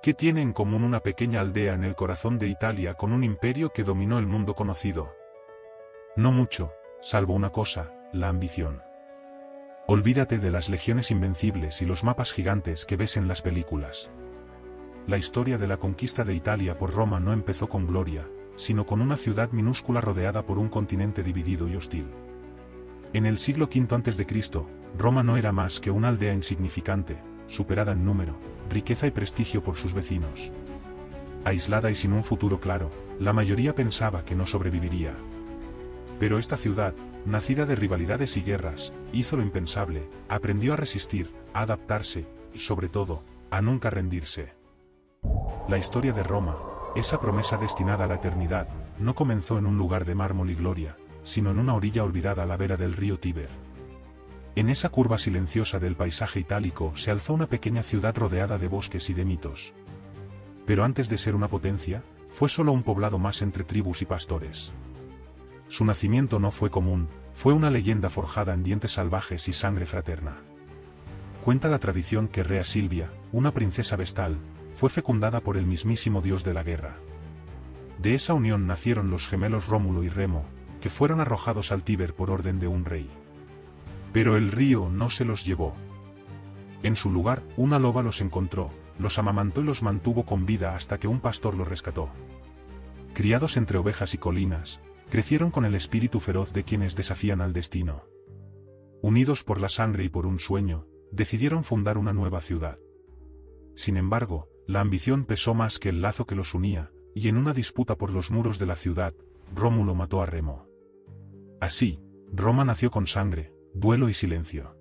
¿Qué tiene en común una pequeña aldea en el corazón de Italia con un imperio que dominó el mundo conocido? No mucho, salvo una cosa, la ambición. Olvídate de las legiones invencibles y los mapas gigantes que ves en las películas. La historia de la conquista de Italia por Roma no empezó con gloria, sino con una ciudad minúscula rodeada por un continente dividido y hostil. En el siglo V a.C., Roma no era más que una aldea insignificante, superada en número, riqueza y prestigio por sus vecinos. Aislada y sin un futuro claro, la mayoría pensaba que no sobreviviría. Pero esta ciudad, nacida de rivalidades y guerras, hizo lo impensable, aprendió a resistir, a adaptarse, y sobre todo, a nunca rendirse. La historia de Roma, esa promesa destinada a la eternidad, no comenzó en un lugar de mármol y gloria, sino en una orilla olvidada a la vera del río Tíber. En esa curva silenciosa del paisaje itálico se alzó una pequeña ciudad rodeada de bosques y de mitos. Pero antes de ser una potencia, fue solo un poblado más entre tribus y pastores. Su nacimiento no fue común, fue una leyenda forjada en dientes salvajes y sangre fraterna. Cuenta la tradición que Rea Silvia, una princesa vestal, fue fecundada por el mismísimo dios de la guerra. De esa unión nacieron los gemelos Rómulo y Remo, que fueron arrojados al Tíber por orden de un rey. Pero el río no se los llevó. En su lugar, una loba los encontró, los amamantó y los mantuvo con vida hasta que un pastor los rescató. Criados entre ovejas y colinas, crecieron con el espíritu feroz de quienes desafían al destino. Unidos por la sangre y por un sueño, decidieron fundar una nueva ciudad. Sin embargo, la ambición pesó más que el lazo que los unía, y en una disputa por los muros de la ciudad, Rómulo mató a Remo. Así, Roma nació con sangre, duelo y silencio.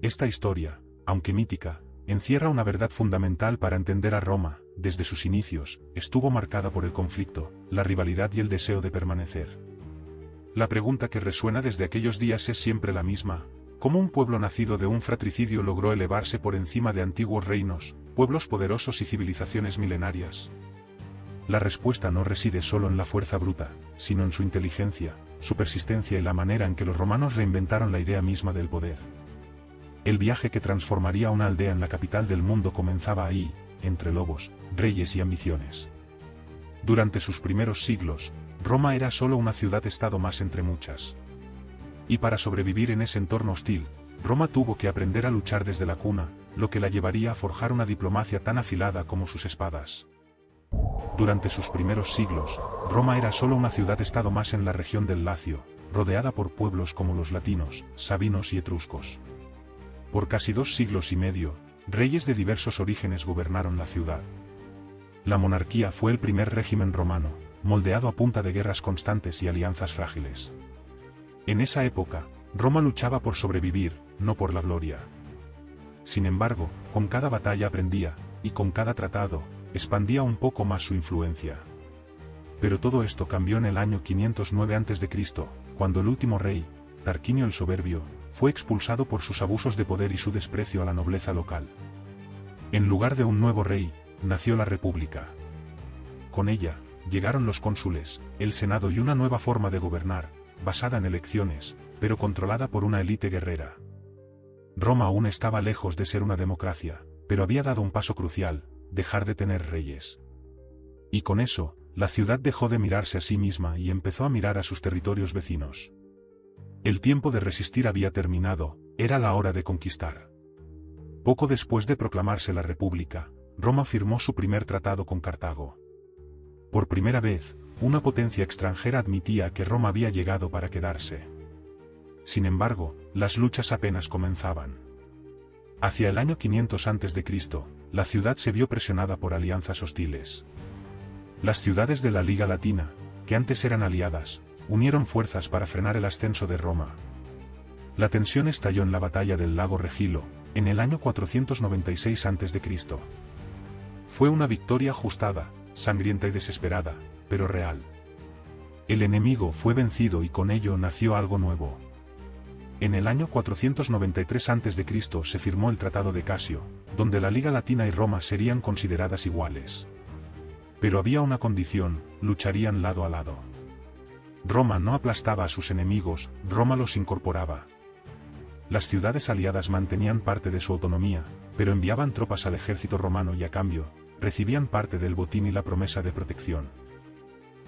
Esta historia, aunque mítica, encierra una verdad fundamental para entender a Roma. Desde sus inicios, estuvo marcada por el conflicto, la rivalidad y el deseo de permanecer. La pregunta que resuena desde aquellos días es siempre la misma: ¿cómo un pueblo nacido de un fratricidio logró elevarse por encima de antiguos reinos, pueblos poderosos y civilizaciones milenarias? La respuesta no reside solo en la fuerza bruta, sino en su inteligencia, su persistencia y la manera en que los romanos reinventaron la idea misma del poder. El viaje que transformaría una aldea en la capital del mundo comenzaba ahí, entre lobos, reyes y ambiciones. Durante sus primeros siglos, Roma era solo una ciudad-estado más entre muchas. Y para sobrevivir en ese entorno hostil, Roma tuvo que aprender a luchar desde la cuna, lo que la llevaría a forjar una diplomacia tan afilada como sus espadas. Durante sus primeros siglos, Roma era solo una ciudad-estado más en la región del Lacio, rodeada por pueblos como los latinos, sabinos y etruscos. Por casi 2 siglos y medio, reyes de diversos orígenes gobernaron la ciudad. La monarquía fue el primer régimen romano, moldeado a punta de guerras constantes y alianzas frágiles. En esa época, Roma luchaba por sobrevivir, no por la gloria. Sin embargo, con cada batalla aprendía, y con cada tratado, expandía un poco más su influencia. Pero todo esto cambió en el año 509 a.C., cuando el último rey, Tarquinio el Soberbio, fue expulsado por sus abusos de poder y su desprecio a la nobleza local. En lugar de un nuevo rey, nació la República. Con ella, llegaron los cónsules, el Senado y una nueva forma de gobernar, basada en elecciones, pero controlada por una élite guerrera. Roma aún estaba lejos de ser una democracia, pero había dado un paso crucial: dejar de tener reyes. Y con eso, la ciudad dejó de mirarse a sí misma y empezó a mirar a sus territorios vecinos. El tiempo de resistir había terminado, era la hora de conquistar. Poco después de proclamarse la República, Roma firmó su primer tratado con Cartago. Por primera vez, una potencia extranjera admitía que Roma había llegado para quedarse. Sin embargo, las luchas apenas comenzaban. Hacia el año 500 a.C., la ciudad se vio presionada por alianzas hostiles. Las ciudades de la Liga Latina, que antes eran aliadas, unieron fuerzas para frenar el ascenso de Roma. La tensión estalló en la batalla del lago Regilo, en el año 496 a.C. Fue una victoria ajustada, sangrienta y desesperada, pero real. El enemigo fue vencido y con ello nació algo nuevo. En el año 493 a.C. se firmó el Tratado de Casio, donde la Liga Latina y Roma serían consideradas iguales. Pero había una condición: lucharían lado a lado. Roma no aplastaba a sus enemigos, Roma los incorporaba. Las ciudades aliadas mantenían parte de su autonomía, pero enviaban tropas al ejército romano y a cambio, recibían parte del botín y la promesa de protección.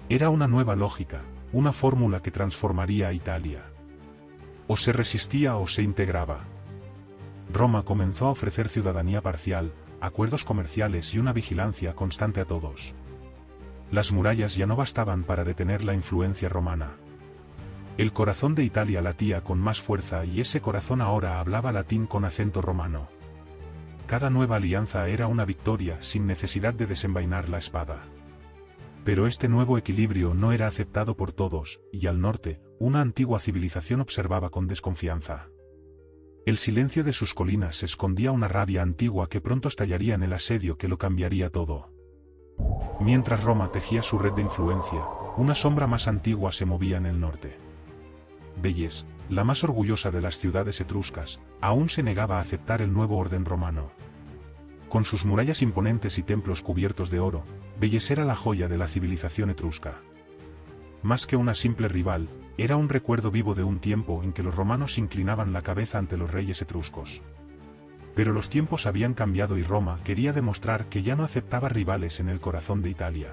Era una nueva lógica, una fórmula que transformaría a Italia. O se resistía o se integraba. Roma comenzó a ofrecer ciudadanía parcial, acuerdos comerciales y una vigilancia constante a todos. Las murallas ya no bastaban para detener la influencia romana. El corazón de Italia latía con más fuerza y ese corazón ahora hablaba latín con acento romano. Cada nueva alianza era una victoria sin necesidad de desenvainar la espada. Pero este nuevo equilibrio no era aceptado por todos, y al norte, una antigua civilización observaba con desconfianza. El silencio de sus colinas escondía una rabia antigua que pronto estallaría en el asedio que lo cambiaría todo. Mientras Roma tejía su red de influencia, una sombra más antigua se movía en el norte. Veles, la más orgullosa de las ciudades etruscas, aún se negaba a aceptar el nuevo orden romano. Con sus murallas imponentes y templos cubiertos de oro, Veles era la joya de la civilización etrusca. Más que una simple rival, era un recuerdo vivo de un tiempo en que los romanos inclinaban la cabeza ante los reyes etruscos. Pero los tiempos habían cambiado y Roma quería demostrar que ya no aceptaba rivales en el corazón de Italia.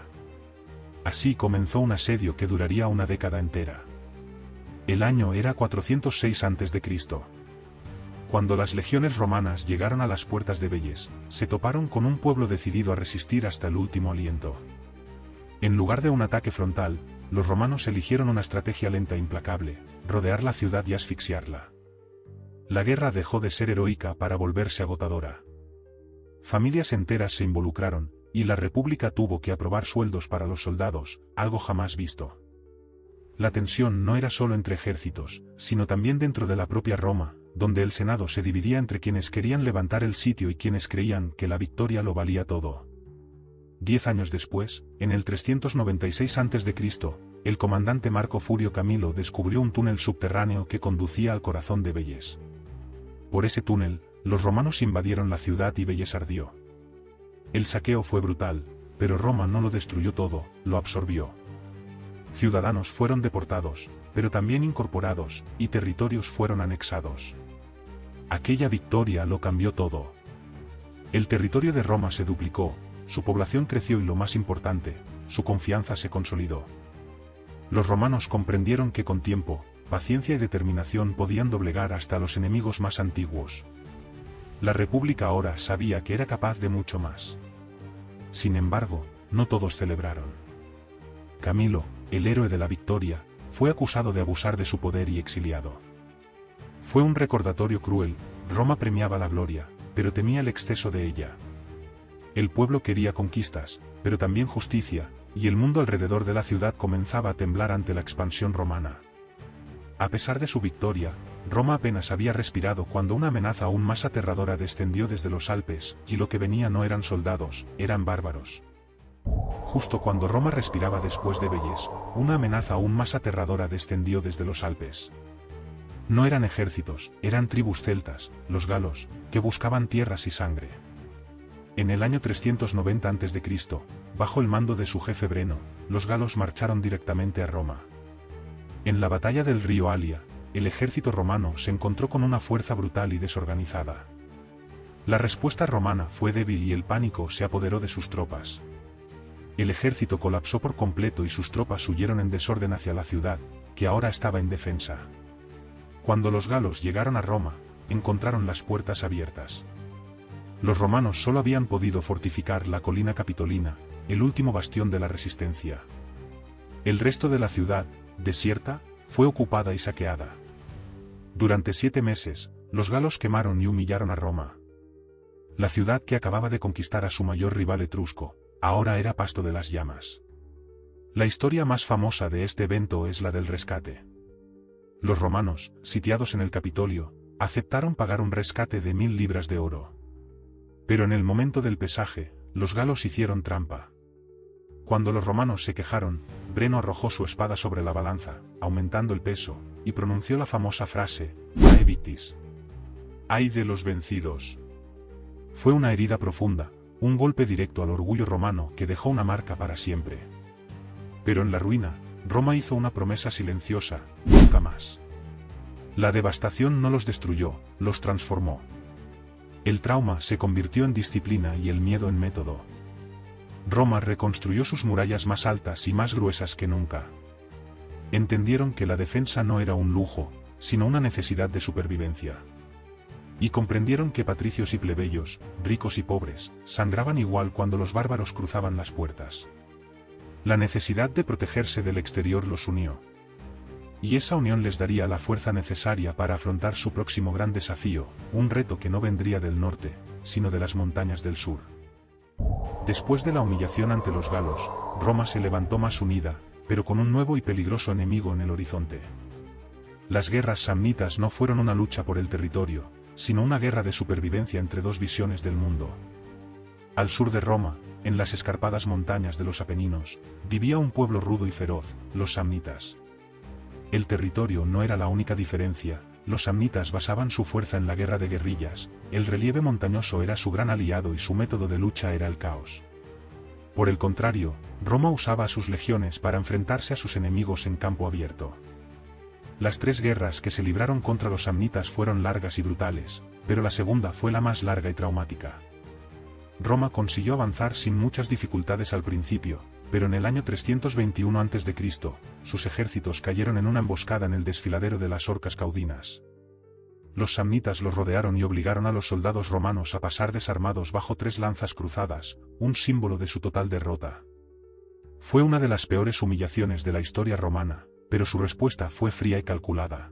Así comenzó un asedio que duraría una década entera. El año era 406 a.C. Cuando las legiones romanas llegaron a las puertas de Veles, se toparon con un pueblo decidido a resistir hasta el último aliento. En lugar de un ataque frontal, los romanos eligieron una estrategia lenta e implacable: rodear la ciudad y asfixiarla. La guerra dejó de ser heroica para volverse agotadora. Familias enteras se involucraron, y la República tuvo que aprobar sueldos para los soldados, algo jamás visto. La tensión no era solo entre ejércitos, sino también dentro de la propia Roma, donde el Senado se dividía entre quienes querían levantar el sitio y quienes creían que la victoria lo valía todo. 10 años después, en el 396 a.C., el comandante Marco Furio Camilo descubrió un túnel subterráneo que conducía al corazón de Veles. Por ese túnel, los romanos invadieron la ciudad y Veles ardió. El saqueo fue brutal, pero Roma no lo destruyó todo, lo absorbió. Ciudadanos fueron deportados, pero también incorporados, y territorios fueron anexados. Aquella victoria lo cambió todo. El territorio de Roma se duplicó, su población creció y lo más importante, su confianza se consolidó. Los romanos comprendieron que con tiempo, paciencia y determinación podían doblegar hasta los enemigos más antiguos. La República ahora sabía que era capaz de mucho más. Sin embargo, no todos celebraron. Camilo, el héroe de la victoria, fue acusado de abusar de su poder y exiliado. Fue un recordatorio cruel: Roma premiaba la gloria, pero temía el exceso de ella. El pueblo quería conquistas, pero también justicia, y el mundo alrededor de la ciudad comenzaba a temblar ante la expansión romana. A pesar de su victoria, Roma apenas había respirado cuando una amenaza aún más aterradora descendió desde los Alpes, y lo que venía no eran soldados, eran bárbaros. Justo cuando Roma respiraba después de Veles, una amenaza aún más aterradora descendió desde los Alpes. No eran ejércitos, eran tribus celtas, los galos, que buscaban tierras y sangre. En el año 390 a.C., bajo el mando de su jefe Breno, los galos marcharon directamente a Roma. En la batalla del río Alia, el ejército romano se encontró con una fuerza brutal y desorganizada. La respuesta romana fue débil y el pánico se apoderó de sus tropas. El ejército colapsó por completo y sus tropas huyeron en desorden hacia la ciudad, que ahora estaba en defensa. Cuando los galos llegaron a Roma, encontraron las puertas abiertas. Los romanos solo habían podido fortificar la colina capitolina, el último bastión de la resistencia. El resto de la ciudad, desierta, fue ocupada y saqueada. Durante 7 meses, los galos quemaron y humillaron a Roma. La ciudad que acababa de conquistar a su mayor rival etrusco, ahora era pasto de las llamas. La historia más famosa de este evento es la del rescate. Los romanos, sitiados en el Capitolio, aceptaron pagar un rescate de 1000 libras de oro. Pero en el momento del pesaje, los galos hicieron trampa. Cuando los romanos se quejaron, Breno arrojó su espada sobre la balanza, aumentando el peso, y pronunció la famosa frase: Ae victis. ¡Ay de los vencidos! Fue una herida profunda, un golpe directo al orgullo romano que dejó una marca para siempre. Pero en la ruina, Roma hizo una promesa silenciosa: nunca más. La devastación no los destruyó, los transformó. El trauma se convirtió en disciplina y el miedo en método. Roma reconstruyó sus murallas más altas y más gruesas que nunca. Entendieron que la defensa no era un lujo, sino una necesidad de supervivencia. Y comprendieron que patricios y plebeyos, ricos y pobres, sangraban igual cuando los bárbaros cruzaban las puertas. La necesidad de protegerse del exterior los unió. Y esa unión les daría la fuerza necesaria para afrontar su próximo gran desafío, un reto que no vendría del norte, sino de las montañas del sur. Después de la humillación ante los galos, Roma se levantó más unida, pero con un nuevo y peligroso enemigo en el horizonte. Las guerras samnitas no fueron una lucha por el territorio, sino una guerra de supervivencia entre dos visiones del mundo. Al sur de Roma, en las escarpadas montañas de los Apeninos, vivía un pueblo rudo y feroz, los samnitas. El territorio no era la única diferencia, los samnitas basaban su fuerza en la guerra de guerrillas, el relieve montañoso era su gran aliado y su método de lucha era el caos. Por el contrario, Roma usaba a sus legiones para enfrentarse a sus enemigos en campo abierto. Las 3 guerras que se libraron contra los samnitas fueron largas y brutales, pero la segunda fue la más larga y traumática. Roma consiguió avanzar sin muchas dificultades al principio, pero en el año 321 a.C., sus ejércitos cayeron en una emboscada en el desfiladero de las Orcas Caudinas. Los samnitas los rodearon y obligaron a los soldados romanos a pasar desarmados bajo 3 lanzas cruzadas, un símbolo de su total derrota. Fue una de las peores humillaciones de la historia romana, pero su respuesta fue fría y calculada.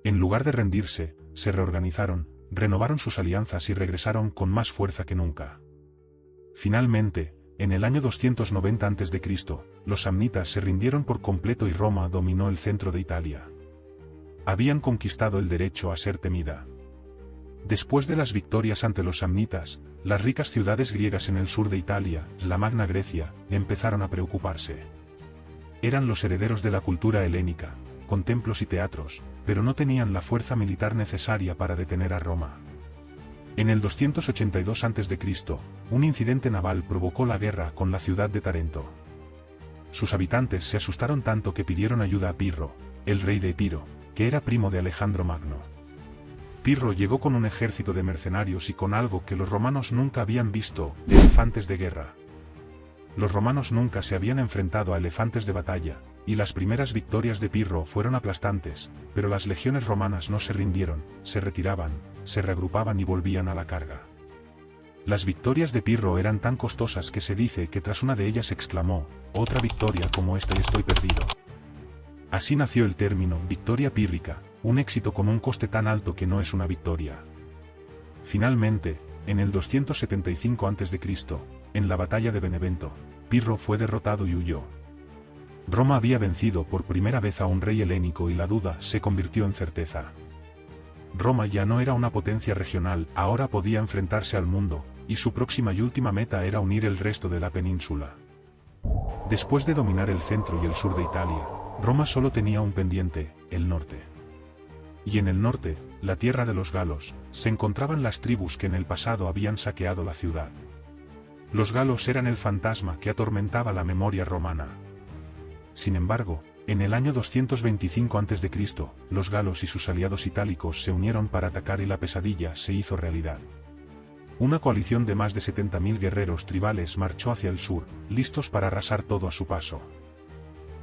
En lugar de rendirse, se reorganizaron, renovaron sus alianzas y regresaron con más fuerza que nunca. Finalmente, en el año 290 a.C., los samnitas se rindieron por completo y Roma dominó el centro de Italia. Habían conquistado el derecho a ser temida. Después de las victorias ante los samnitas, las ricas ciudades griegas en el sur de Italia, la Magna Grecia, empezaron a preocuparse. Eran los herederos de la cultura helénica, con templos y teatros, pero no tenían la fuerza militar necesaria para detener a Roma. En el 282 a.C., un incidente naval provocó la guerra con la ciudad de Tarento. Sus habitantes se asustaron tanto que pidieron ayuda a Pirro, el rey de Epiro, que era primo de Alejandro Magno. Pirro llegó con un ejército de mercenarios y con algo que los romanos nunca habían visto, elefantes de guerra. Los romanos nunca se habían enfrentado a elefantes de batalla, y las primeras victorias de Pirro fueron aplastantes, pero las legiones romanas no se rindieron, se retiraban, se reagrupaban y volvían a la carga. Las victorias de Pirro eran tan costosas que se dice que tras una de ellas exclamó, «Otra victoria como esta y estoy perdido». Así nació el término «victoria pírrica», un éxito con un coste tan alto que no es una victoria. Finalmente, en el 275 a.C., en la batalla de Benevento, Pirro fue derrotado y huyó. Roma había vencido por primera vez a un rey helénico y la duda se convirtió en certeza. Roma ya no era una potencia regional, ahora podía enfrentarse al mundo, y su próxima y última meta era unir el resto de la península. Después de dominar el centro y el sur de Italia, Roma solo tenía un pendiente, el norte. Y en el norte, la tierra de los galos, se encontraban las tribus que en el pasado habían saqueado la ciudad. Los galos eran el fantasma que atormentaba la memoria romana. Sin embargo, en el año 225 a.C., los galos y sus aliados itálicos se unieron para atacar y la pesadilla se hizo realidad. Una coalición de más de 70.000 guerreros tribales marchó hacia el sur, listos para arrasar todo a su paso.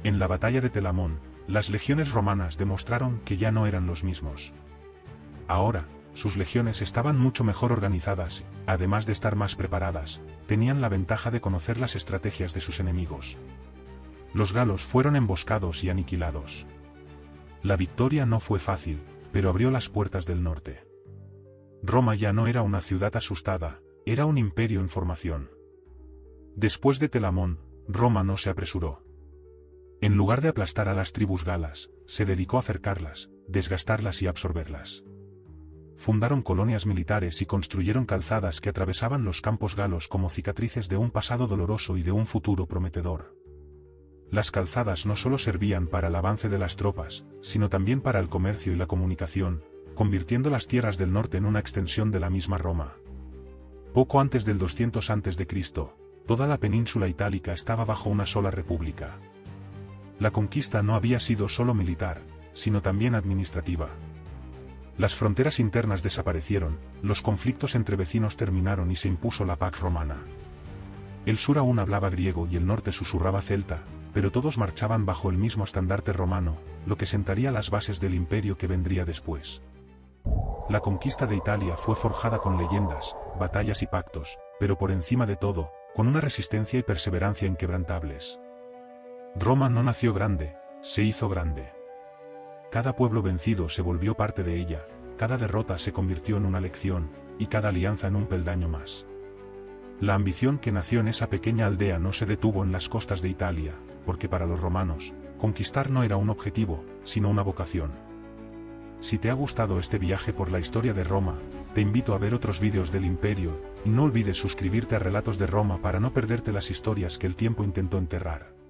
En la batalla de Telamón, las legiones romanas demostraron que ya no eran los mismos. Ahora, sus legiones estaban mucho mejor organizadas, además de estar más preparadas, tenían la ventaja de conocer las estrategias de sus enemigos. Los galos fueron emboscados y aniquilados. La victoria no fue fácil, pero abrió las puertas del norte. Roma ya no era una ciudad asustada, era un imperio en formación. Después de Telamón, Roma no se apresuró. En lugar de aplastar a las tribus galas, se dedicó a acercarlas, desgastarlas y absorberlas. Fundaron colonias militares y construyeron calzadas que atravesaban los campos galos como cicatrices de un pasado doloroso y de un futuro prometedor. Las calzadas no solo servían para el avance de las tropas, sino también para el comercio y la comunicación, convirtiendo las tierras del norte en una extensión de la misma Roma. Poco antes del 200 a.C., toda la península itálica estaba bajo una sola república. La conquista no había sido solo militar, sino también administrativa. Las fronteras internas desaparecieron, los conflictos entre vecinos terminaron y se impuso la Pax Romana. El sur aún hablaba griego y el norte susurraba celta, pero todos marchaban bajo el mismo estandarte romano, lo que sentaría las bases del imperio que vendría después. La conquista de Italia fue forjada con leyendas, batallas y pactos, pero por encima de todo, con una resistencia y perseverancia inquebrantables. Roma no nació grande, se hizo grande. Cada pueblo vencido se volvió parte de ella, cada derrota se convirtió en una lección, y cada alianza en un peldaño más. La ambición que nació en esa pequeña aldea no se detuvo en las costas de Italia, porque para los romanos, conquistar no era un objetivo, sino una vocación. Si te ha gustado este viaje por la historia de Roma, te invito a ver otros vídeos del imperio, y no olvides suscribirte a Relatos de Roma para no perderte las historias que el tiempo intentó enterrar.